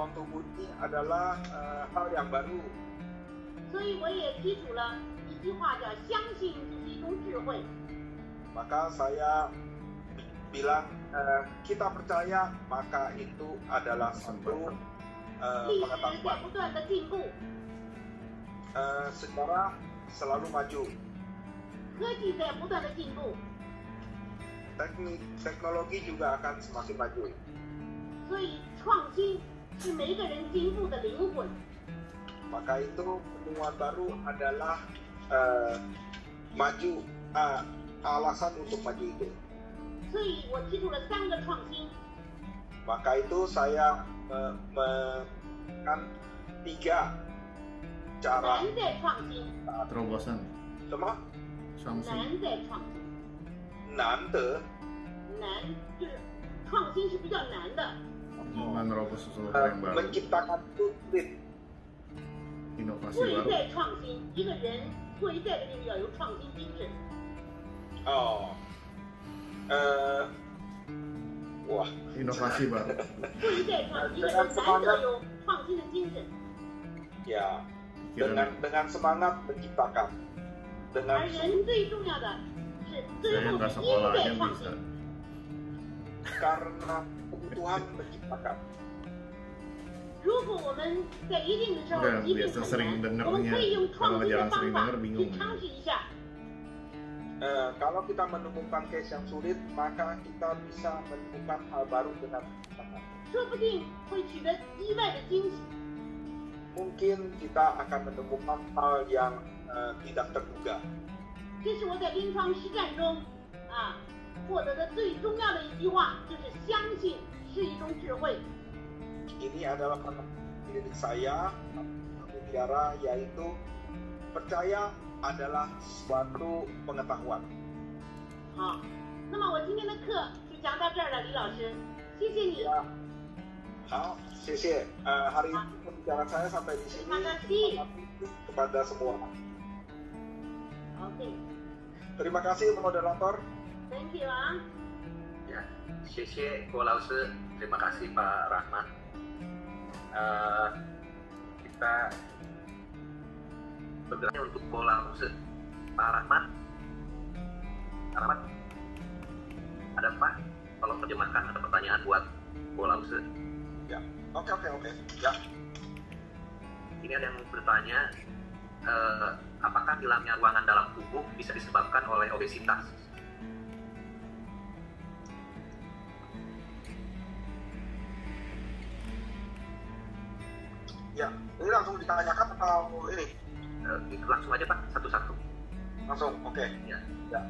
ruang tubuh ini adalah hal yang baru. 所以我也提出了一句话，叫相信是一种智慧。 Maka saya bilang kita percaya maka itu adalah satu 历史在 pengetahuan. 不断的进步， Sejarah selalu maju. 科技在不断的进步， Teknologi juga akan semakin maju. 所以创新是每一个人进步的灵魂。 Maka itu penemuan baru adalah maju, alasan untuk maju itu. 所以我提出了3个创新。 Maka itu saya menemukan 3 cara. 难在创新， Terobosan. 什么？ Sanksi. 难在创新，难得。难就是创新是比较难的。 Menerobos sesuatu yang baru. Menciptakan itu sulit. Inovasi 贵 baru. 在创新，一个人贵在的就是要有创新精神。 Oh. Wah. Inovasi baru. 贵在创新，一个人难得有创新的精神。 Ya. Dengan semangat menciptakan. 而 Dengan 人最重要的是最 Saya 后 nggak 是因 sekolah 在 aja 创 bisa. 新。 karena kebutuhan menciptakan. 如果我们在一定的时候 Udah 一定 biasa 很 sering 难，我们 dengernya. 可以用 Kalau 创新 jarang 的方 sering 法 denger 去 bingung. 尝试一下。 Kalau kita menemukan case yang sulit, maka kita bisa menemukan hal baru dengan cepat. 说不定会取得意外的惊喜。 Mungkin kita akan menemukan hal yang tidak terduga. 这是我在临床实战中获得的最重要的一句话，就是相信是一种智慧。 Ini adalah diri saya, mutiara, yaitu percaya adalah suatu pengetahuan. 好，那么我今天的课就讲到这儿了，李老师，谢谢你。 Ya. Halo, Sisi. Hari ini pembicaraan saya sampai di sini. Terima kasih. Kepada semua. OK， Terima kasih moderator. Thank you 啊。 Ya, 谢谢郭老师, terima kasih Pak Rahmat. Kita bergerak untuk Ko Lause. Pak Rahmat, ada Pak? Tolong terjemahkan, ada pertanyaan buat Ko Lause. Ya, oke. Ya, Ini ada yang bertanya, apakah hilangnya ruangan dalam tubuh bisa disebabkan oleh obesitas? ya. Ini langsung ditanyakan atau ini? Langsung aja Pak, satu-satu. Langsung, oke. Ya. Ya.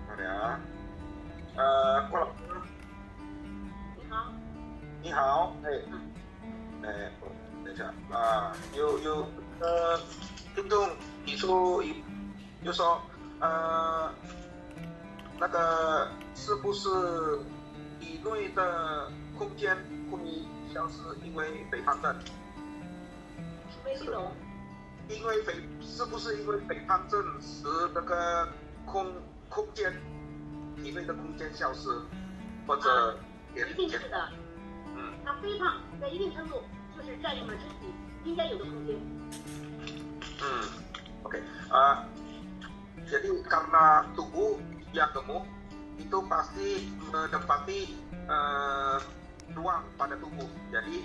Bentar ya. Kalau 你好，你好，等一下有听众提出就说那个是不是体内的空间会消失，因为肥胖症？没听懂。因为是不是因为肥胖症使那个空间体内的空间消失，或者一定是的。嗯，他肥胖在一定程度就是占用了身体应该有的空间。 Oke. Jadi karena tubuh yang gemuk itu pasti menempati ruang pada tubuh. Jadi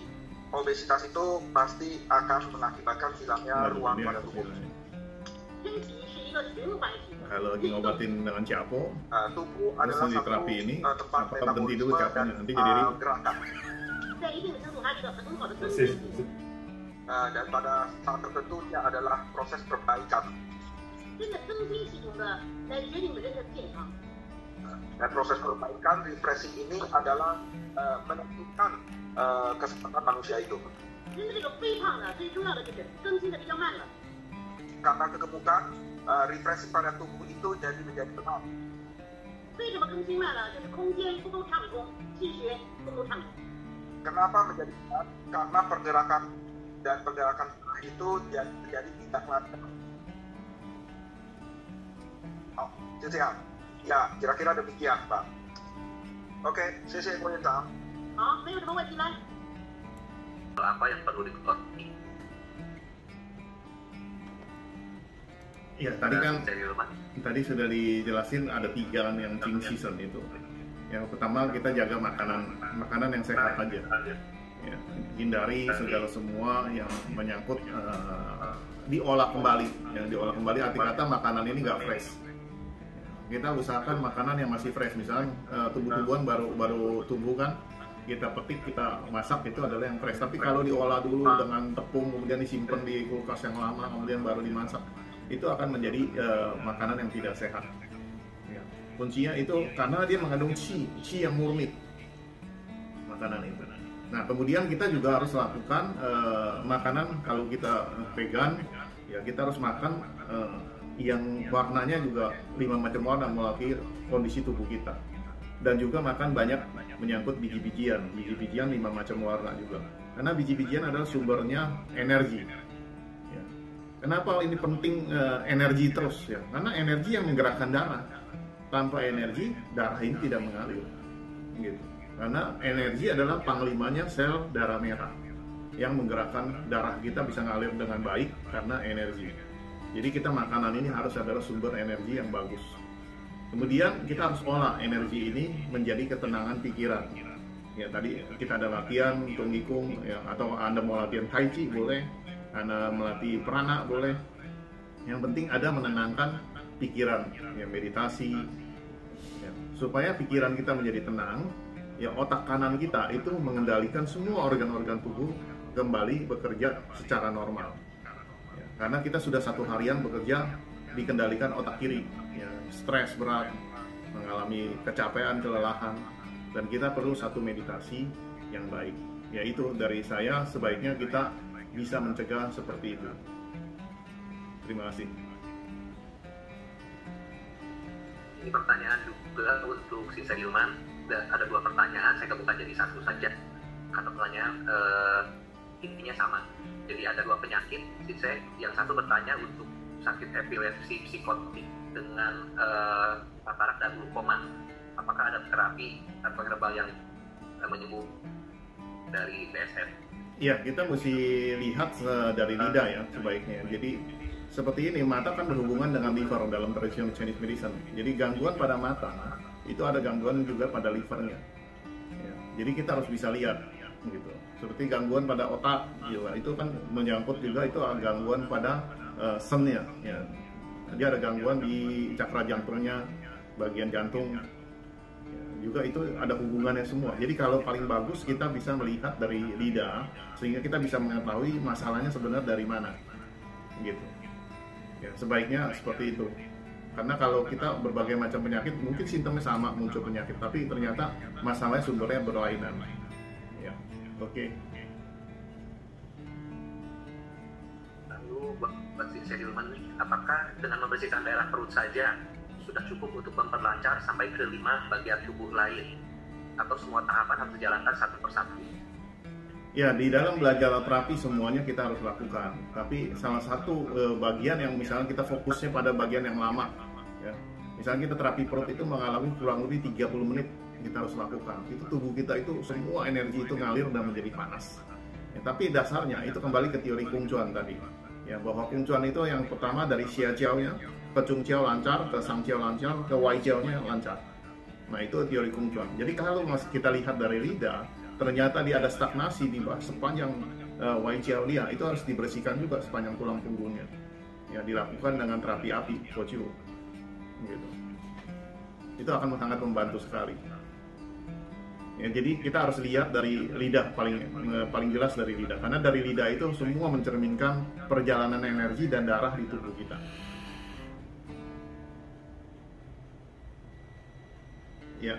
obesitas itu pasti akan mengakibatkan hilangnya ruang pada tubuh. 身体是一个循环系统。 Kalau lagi ngobatin dengan capo, Tubuh terus adalah di satu terapi ini, tempat apakah berhenti dulu metabolisme caponya dan nanti jadi ribut? gerakan. 在一定的程度，它是一个很好的增 Persis. 进剂。 Dan pada saat tertentu dia adalah proses perbaikan. 真的增sinh系统的来决定人的健康。 Dan proses perbaikan refreshing ini adalah menentukan kesempatan manusia itu. 人的这个肥胖呢，最重要的就是更新的比较慢了。 Karena kegemukan, refreshing pada tubuh itu menjadi berat. 为什么更新慢了？就是空间不够畅通，气血不够畅通。 Kenapa menjadi berat? Karena pergerakan itu jadi tidak lancar. Oh, 就这样. Ya, kira-kira demikian, Pak. Oke, 谢谢郭院长。好，没有什么问题来。apa yang perlu diketahui? Ya, tadi sudah dijelasin ada 3 kan yang Qing season itu. Yang pertama kita jaga makanan yang sehat aja. Ya, hindari segala semua yang menyangkut diolah kembali. Yang diolah kembali arti kata makanan ini nggak fresh. Kita usahakan makanan yang masih fresh. Misalnya tumbuh-tumbuhan baru tumbuh kan, kita petik, kita masak, itu adalah yang fresh. Tapi kalau diolah dulu dengan tepung, kemudian disimpan di kulkas yang lama, kemudian baru dimasak, itu akan menjadi makanan yang tidak sehat. Ya. Kuncinya itu karena dia mengandung qi yang murni makanan itu. Nah, kemudian kita juga harus lakukan makanan, kalau kita vegan, ya kita harus makan yang warnanya juga 5 macam warna mewakili kondisi tubuh kita. Dan juga makan banyak menyangkut biji-bijian 5 macam warna juga. Karena biji-bijian adalah sumbernya energi. Ya. Kenapa ini penting energi terus ya? Karena energi yang menggerakkan darah. Tanpa energi, darah ini tidak mengalir. Gitu. Karena energi adalah panglimanya sel darah merah yang menggerakkan darah kita bisa ngalir dengan baik karena energi. Jadi kita makanan ini harus adalah sumber energi yang bagus. Kemudian kita harus olah energi ini menjadi ketenangan pikiran. Ya, tadi kita ada latihan Tungikung ya, atau Anda mau latihan Tai Chi boleh, Anda melatih prana boleh. Yang penting ada menenangkan pikiran, ya meditasi ya, supaya pikiran kita menjadi tenang. Ya, otak kanan kita itu mengendalikan semua organ-organ tubuh kembali bekerja secara normal. Ya, karena kita sudah 1 harian bekerja dikendalikan otak kiri, ya, stres berat, mengalami kecapean, kelelahan, dan kita perlu satu meditasi yang baik. Yaitu dari saya sebaiknya kita bisa mencegah seperti itu. Terima kasih. Ini pertanyaan juga untuk Sinsa Gilman. Ada 2 pertanyaan, saya gabungkan jadi 1 saja. Kata pertanyaan intinya sama. Jadi ada 2 penyakit. Sinsa yang satu bertanya untuk sakit epilepsi psikotik dengan katarak dan glaukoma. Apakah ada terapi atau herbal yang menyembuh dari BSF? Iya, kita mesti lihat dari lidah ya sebaiknya. Jadi seperti ini, mata kan berhubungan dengan liver dalam tradisional Chinese medicine. Jadi gangguan pada mata itu ada gangguan juga pada livernya. Ya, jadi kita harus bisa lihat, gitu. Seperti gangguan pada otak, juga itu kan menyangkut juga itu gangguan pada sennya. Ya. Jadi ada gangguan di cakra jantungnya, bagian jantung. Ya, juga itu ada hubungannya semua. Jadi kalau paling bagus kita bisa melihat dari lidah, sehingga kita bisa mengetahui masalahnya sebenarnya dari mana, gitu. Ya, sebaiknya seperti itu. Karena kalau kita berbagai macam penyakit, mungkin simptomnya sama muncul penyakit, tapi ternyata masalahnya sumbernya berlainan. Ya, oke. Lalu Mbak Sinsa Gilman, apakah dengan membersihkan daerah perut saja sudah cukup untuk memperlancar sampai ke 5 bagian tubuh lain? Atau semua tahapan harus dijalankan satu persatu? Ya, di dalam belajar terapi semuanya kita harus lakukan. Tapi salah satu bagian yang misalnya kita fokusnya pada bagian yang lama, ya. Misalnya kita terapi perut itu mengalami kurang lebih 30 menit kita harus lakukan. Itu tubuh kita itu semua energi itu ngalir dan menjadi panas. Ya, tapi dasarnya itu kembali ke teori Kung Chuan tadi. Ya, bahwa Kung Chuan itu yang pertama dari Xia Jiao-nya, ke Chung Jiao lancar, ke Sang Jiao lancar, ke Wai Jiao-nya lancar. Nah, itu teori Kung Chuan. Jadi kalau kita lihat dari lidah, ternyata dia ada stagnasi di sepanjang Wai Jiao dia, itu harus dibersihkan juga sepanjang tulang punggungnya. Ya, dilakukan dengan terapi api, Kochiu. Gitu. Itu akan sangat membantu sekali. Ya, jadi kita harus lihat dari lidah, paling jelas dari lidah, karena dari lidah itu semua mencerminkan perjalanan energi dan darah di tubuh kita. Ya.